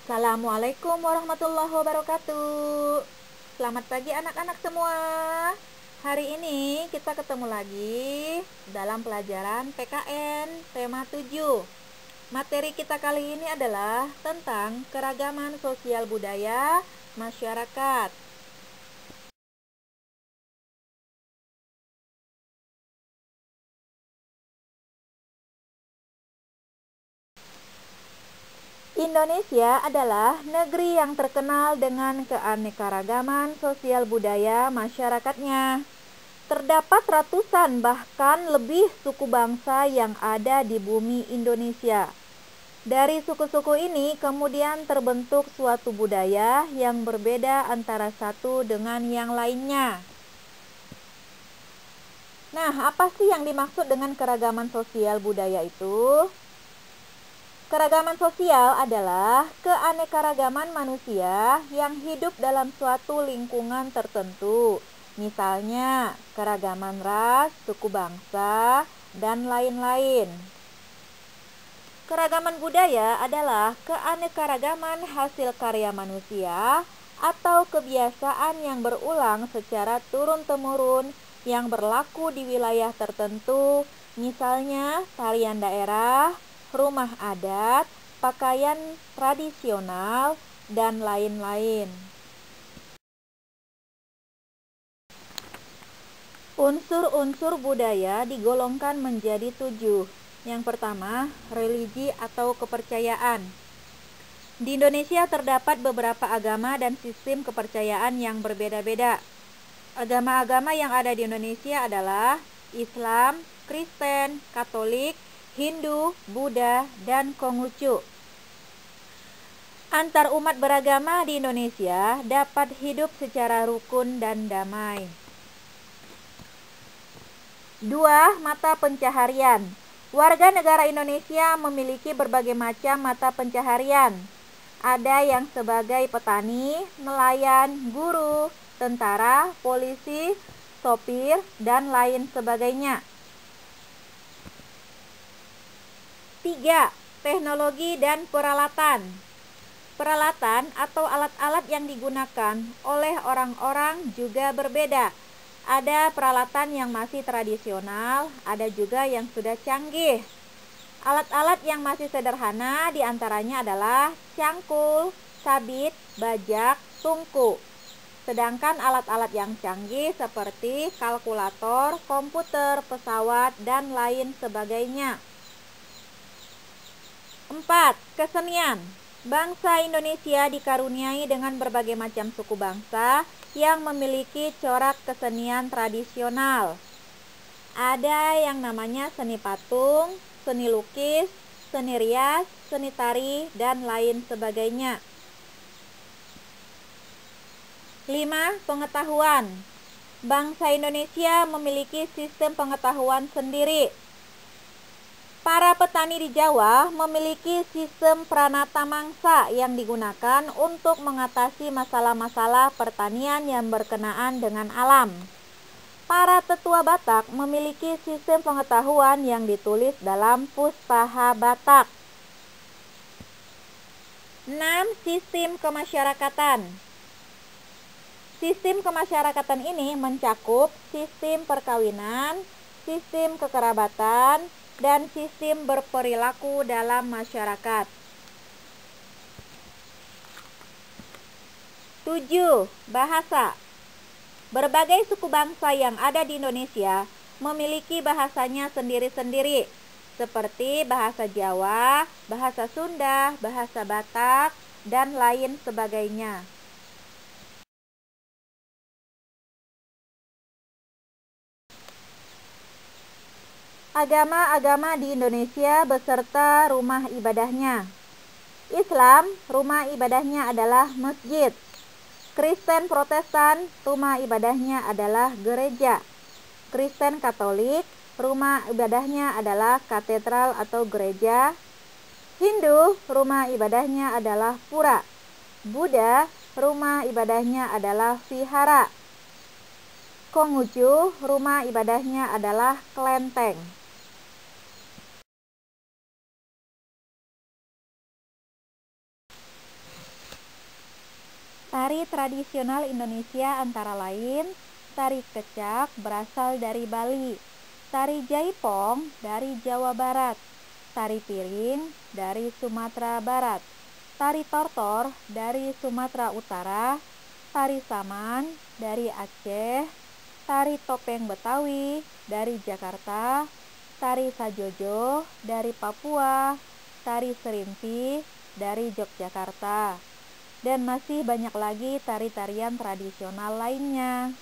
Assalamualaikum warahmatullahi wabarakatuh. Selamat pagi anak-anak semua. Hari ini kita ketemu lagi dalam pelajaran PKN tema 7. Materi kita kali ini adalah tentang keragaman sosial budaya masyarakat. Indonesia adalah negeri yang terkenal dengan keanekaragaman sosial budaya masyarakatnya. Terdapat ratusan bahkan lebih suku bangsa yang ada di bumi Indonesia. Dari suku-suku ini kemudian terbentuk suatu budaya yang berbeda antara satu dengan yang lainnya. Nah, apa sih yang dimaksud dengan keragaman sosial budaya itu? Keragaman sosial adalah keanekaragaman manusia yang hidup dalam suatu lingkungan tertentu. Misalnya, keragaman ras, suku bangsa, dan lain-lain. Keragaman budaya adalah keanekaragaman hasil karya manusia atau kebiasaan yang berulang secara turun-temurun yang berlaku di wilayah tertentu, misalnya tarian daerah, rumah adat, pakaian tradisional, dan lain-lain. Unsur-unsur budaya digolongkan menjadi 7. Yang pertama, religi atau kepercayaan. Di Indonesia terdapat beberapa agama dan sistem kepercayaan yang berbeda-beda. Agama-agama yang ada di Indonesia adalah Islam, Kristen, Katolik, Hindu, Buddha, dan Konghucu. Antar umat beragama di Indonesia dapat hidup secara rukun dan damai. 2. Mata pencaharian. Warga negara Indonesia memiliki berbagai macam mata pencaharian. Ada yang sebagai petani, nelayan, guru, tentara, polisi, sopir, dan lain sebagainya. 3. Teknologi dan peralatan. Peralatan atau alat-alat yang digunakan oleh orang-orang juga berbeda. Ada peralatan yang masih tradisional, ada juga yang sudah canggih. Alat-alat yang masih sederhana diantaranya adalah cangkul, sabit, bajak, tungku. Sedangkan alat-alat yang canggih seperti kalkulator, komputer, pesawat, dan lain sebagainya. 4. Kesenian. Bangsa Indonesia dikaruniai dengan berbagai macam suku bangsa yang memiliki corak kesenian tradisional. Ada yang namanya seni patung, seni lukis, seni rias, seni tari, dan lain sebagainya. 5. Pengetahuan. Bangsa Indonesia memiliki sistem pengetahuan sendiri. Para petani di Jawa memiliki sistem pranata mangsa yang digunakan untuk mengatasi masalah-masalah pertanian yang berkenaan dengan alam. Para tetua Batak memiliki sistem pengetahuan yang ditulis dalam Puspaha Batak. 6. Sistem kemasyarakatan. Sistem kemasyarakatan ini mencakup sistem perkawinan, sistem kekerabatan, dan sistem berperilaku dalam masyarakat. 7. Bahasa. Berbagai suku bangsa yang ada di Indonesia memiliki bahasanya sendiri-sendiri, seperti bahasa Jawa, bahasa Sunda, bahasa Batak, dan lain sebagainya. Agama-agama di Indonesia beserta rumah ibadahnya. Islam, rumah ibadahnya adalah masjid. Kristen Protestan, rumah ibadahnya adalah gereja. Kristen Katolik, rumah ibadahnya adalah katedral atau gereja. Hindu, rumah ibadahnya adalah pura. Buddha, rumah ibadahnya adalah vihara. Konghucu, rumah ibadahnya adalah kelenteng. Tari tradisional Indonesia antara lain tari kecak berasal dari Bali, tari jaipong dari Jawa Barat, tari piring dari Sumatera Barat, tari tortor dari Sumatera Utara, tari saman dari Aceh, tari topeng Betawi dari Jakarta, tari sajojo dari Papua, tari serimpi dari Yogyakarta, dan masih banyak lagi tari-tarian tradisional lainnya.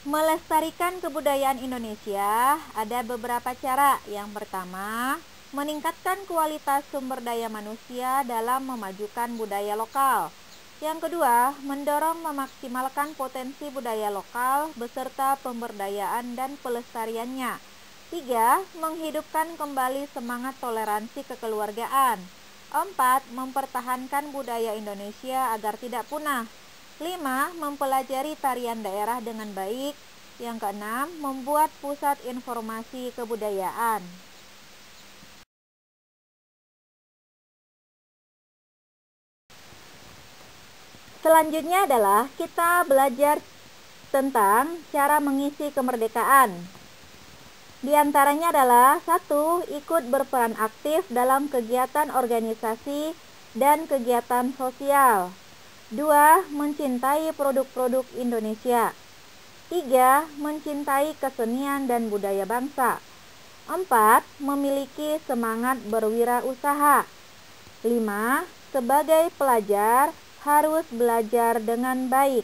Melestarikan kebudayaan Indonesia ada beberapa cara. Yang pertama, meningkatkan kualitas sumber daya manusia dalam memajukan budaya lokal. Yang kedua, mendorong memaksimalkan potensi budaya lokal beserta pemberdayaan dan pelestariannya. 3. Menghidupkan kembali semangat toleransi kekeluargaan. 4. Mempertahankan budaya Indonesia agar tidak punah. 5. Mempelajari tarian daerah dengan baik. Yang keenam, membuat pusat informasi kebudayaan. Selanjutnya adalah kita belajar tentang cara mengisi kemerdekaan. Di antaranya adalah 1. Ikut berperan aktif dalam kegiatan organisasi dan kegiatan sosial. 2. Mencintai produk-produk Indonesia. 3. Mencintai kesenian dan budaya bangsa. 4. Memiliki semangat berwirausaha. 5. Sebagai pelajar harus belajar dengan baik.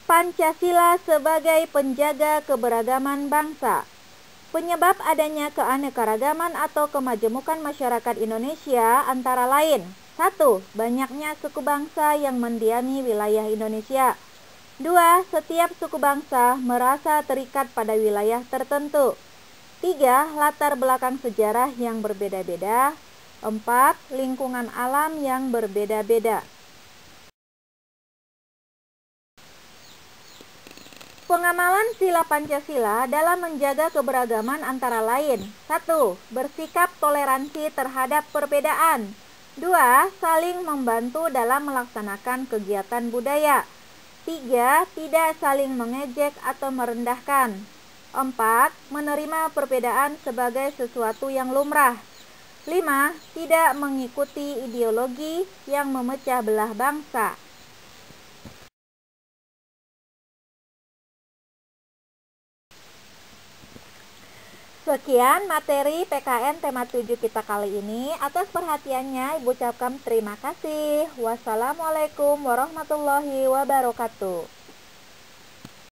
Pancasila sebagai penjaga keberagaman bangsa. Penyebab adanya keanekaragaman atau kemajemukan masyarakat Indonesia antara lain: 1. Banyaknya suku bangsa yang mendiami wilayah Indonesia. 2. Setiap suku bangsa merasa terikat pada wilayah tertentu. 3. Latar belakang sejarah yang berbeda-beda. 4. Lingkungan alam yang berbeda-beda. Pengamalan sila Pancasila dalam menjaga keberagaman antara lain: 1. Bersikap toleransi terhadap perbedaan. 2. Saling membantu dalam melaksanakan kegiatan budaya. 3. Tidak saling mengejek atau merendahkan. 4. Menerima perbedaan sebagai sesuatu yang lumrah. 5. Tidak mengikuti ideologi yang memecah belah bangsa. Sekian materi PKN tema 7 kita kali ini. Atas perhatiannya Ibu ucapkan terima kasih. Wassalamualaikum warahmatullahi wabarakatuh.